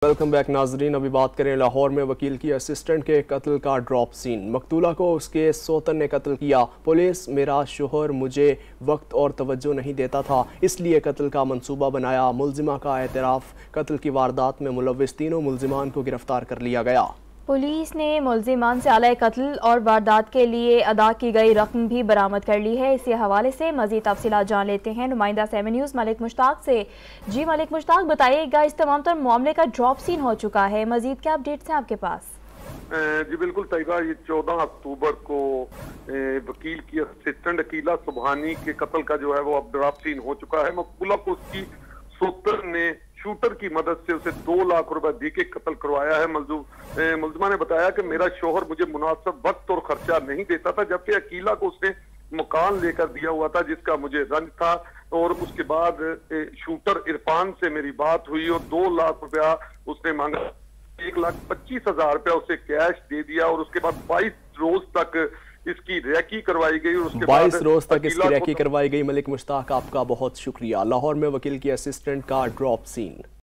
Welcome back नाजरीन। अभी बात करें लाहौर में वकील की असिस्टेंट के कत्ल का ड्रॉप सीन। मकतूला को उसके सोतन ने कत्ल किया। पुलिस मेरा शोहर मुझे वक्त और तवज्जो नहीं देता था, इसलिए कत्ल का मंसूबा बनाया। मुलजिमा का एतराफ़, कत्ल की वारदात में मुलव्विस तीनों मुलजिमान को गिरफ्तार कर लिया गया। पुलिस ने मुलजिमान से आला कत्ल और वारदात के लिए अदा की गई रकम भी बरामद कर ली है। इसी हवाले से मज़ीद तफसीलात जान लेते हैं नुमाइंदा 7 न्यूज़ मलिक मुश्ताक से। जी मलिक मुश्ताक, बताइएगा, इस तमाम तर मामले का ड्रॉप सीन हो चुका है, मज़ीद क्या अपडेट्स हैं आपके पास? जी बिल्कुल तैयबा, ये 14 अक्टूबर को वकील की असिस्टेंट अकीला सुबहानी के कत्ल का जो है वो अब ड्रॉप सीन हो चुका है। मकबूला को उसकी सोतर ने शूटर की मदद से उसे 2 लाख रुपए दे के कत्ल करवाया है। मुलजिमा ने बताया कि मेरा शोहर मुझे मुनासिब वक्त और खर्चा नहीं देता था, जबकि अकीला को उसने मकान लेकर दिया हुआ था जिसका मुझे रंज था। और उसके बाद शूटर इरफान से मेरी बात हुई और 2 लाख रुपया उसने मांगा। 1,25,000 रुपया उसे कैश दे दिया और उसके बाद 22 रोज तक इसकी रैकी करवाई गई और उसके 22 रोज तक इसकी रैकी करवाई गई। मलिक मुश्ताक, आपका बहुत शुक्रिया। लाहौर में वकील की असिस्टेंट का ड्रॉप सीन।